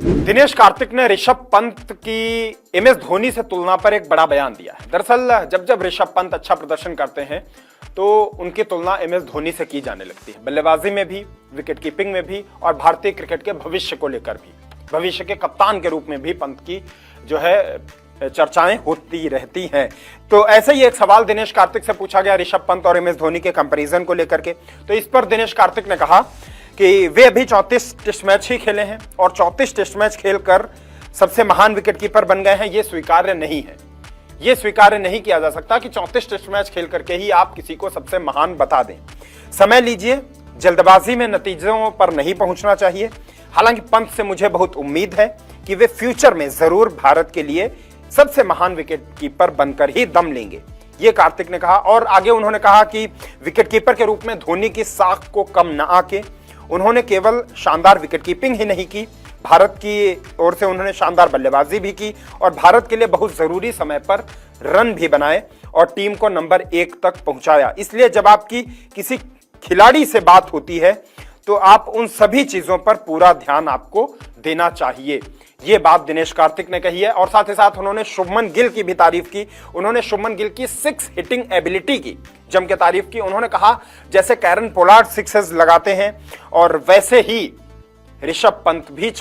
दिनेश कार्तिक ने ऋषभ पंत की MS धोनी से तुलना पर एक बड़ा बयान दिया है। दरअसल जब ऋषभ पंत अच्छा प्रदर्शन करते हैं तो उनकी तुलना MS धोनी से की जाने लगती है, बल्लेबाजी में भी, विकेट कीपिंग में भी और भारतीय क्रिकेट के भविष्य को लेकर भी। भविष्य के कप्तान के रूप में भी पंत की जो है चर्चाएं होती रहती हैं। तो ऐसे ही एक सवाल दिनेश कार्तिक से पूछा गया ऋषभ पंत और MS धोनी के कंपैरिजन को लेकर के। तो इस पर दिनेश कार्तिक ने कहा कि वे अभी 34 टेस्ट मैच ही खेले हैं और 34 टेस्ट मैच खेलकर सबसे महान विकेटकीपर बन गए हैं। ये स्वीकार्य नहीं है। ये स्वीकार्य नहीं किया जा सकता कि 34 टेस्ट मैच खेल करके ही आप किसी को सबसे महान बता दें। समय लीजिए, जल्दबाजी में नतीजों पर नहीं पहुंचना चाहिए। हालांकि पंत से मुझे बहुत उम्मीद है कि वे फ्यूचर में जरूर भारत के लिए सबसे महान विकेटकीपर बनकर ही दम लेंगे, ये कार्तिक ने कहा। और आगे उन्होंने कहा कि विकेटकीपर के रूप में धोनी की साख को कम न आके उन्होंने केवल शानदार विकेटकीपिंग ही नहीं की, भारत की ओर से उन्होंने शानदार बल्लेबाजी भी की और भारत के लिए बहुत जरूरी समय पर रन भी बनाए और टीम को नंबर 1 तक पहुंचाया। इसलिए जब आपकी किसी खिलाड़ी से बात होती है तो आप उन सभी चीजों पर पूरा ध्यान आपको देना चाहिए। ये बात दिनेश कार्तिक ने कही है। और साथ ही साथ उन्होंने शुभमन गिल की भी तारीफ की। उन्होंने शुभमन गिल की 6 हिटिंग एबिलिटी की जम के तारीफ की। उन्होंने कहा जैसे कैरन पोलार्ड 6 लगाते हैं और वैसे ही ऋषभ पंत भी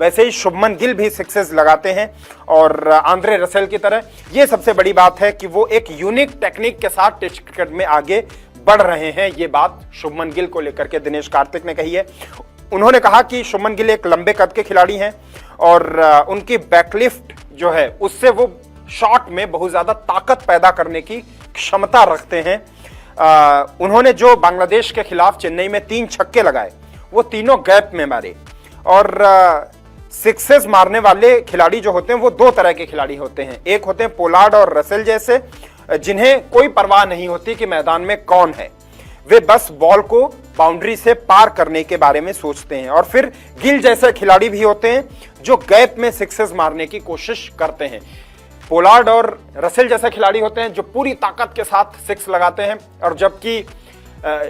वैसे ही शुभमन गिल भी 6 लगाते हैं और आंद्रे रसेल की तरह। ये सबसे बड़ी बात है कि वो एक यूनिक टेक्निक के साथ टेस्ट क्रिकेट में आगे बढ़ रहे हैं। ये बात शुभमन गिल को लेकर के दिनेश कार्तिक ने कही है। उन्होंने कहा कि शुभमन गिल एक लंबे कद के खिलाड़ी हैं और उनकी बैकलिफ्ट जो है उससे वो शॉट में बहुत ज्यादा ताकत पैदा करने की क्षमता रखते हैं। उन्होंने जो बांग्लादेश के खिलाफ चेन्नई में 3 छक्के लगाए वो तीनों गैप में मारे। और 6 मारने वाले खिलाड़ी जो होते हैं वो 2 तरह के खिलाड़ी होते हैं। एक होते हैं पोलार्ड और रसेल जैसे, जिन्हें कोई परवाह नहीं होती कि मैदान में कौन है, वे बस बॉल को बाउंड्री से पार करने के बारे में सोचते हैं। और फिर गिल जैसे खिलाड़ी भी होते हैं जो गैप में 6 मारने की कोशिश करते हैं। पोलार्ड और रसेल जैसे खिलाड़ी होते हैं जो पूरी ताकत के साथ 6 लगाते हैं और जबकि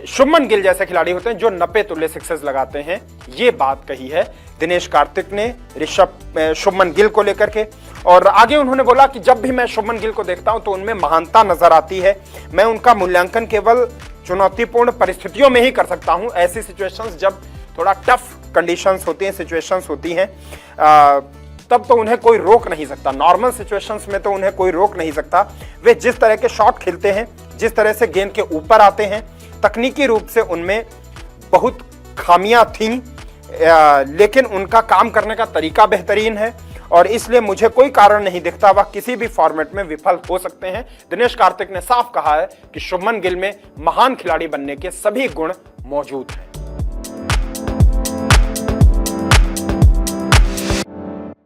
शुभमन गिल जैसे खिलाड़ी होते हैं जो 90 तुल्य 6 लगाते हैं। ये बात कही है दिनेश कार्तिक ने शुभमन गिल को लेकर के। और आगे उन्होंने बोला कि जब भी मैं शुभमन गिल को देखता हूं तो उनमें महानता नजर आती है। मैं उनका मूल्यांकन केवल चुनौतीपूर्ण परिस्थितियों में ही कर सकता हूं। ऐसी सिचुएशंस जब थोड़ा टफ कंडीशंस होती हैं, सिचुएशंस होती हैं, तब तो उन्हें कोई रोक नहीं सकता। नॉर्मल सिचुएशंस में तो उन्हें कोई रोक नहीं सकता। वे जिस तरह के शॉट खेलते हैं, जिस तरह से गेंद के ऊपर आते हैं, तकनीकी रूप से उनमें बहुत खामियां थीं, लेकिन उनका काम करने का तरीका बेहतरीन है और इसलिए मुझे कोई कारण नहीं दिखता वह किसी भी फॉर्मेट में विफल हो सकते हैं। दिनेश कार्तिक ने साफ कहा है कि शुभमन गिल में महान खिलाड़ी बनने के सभी गुण मौजूद हैं।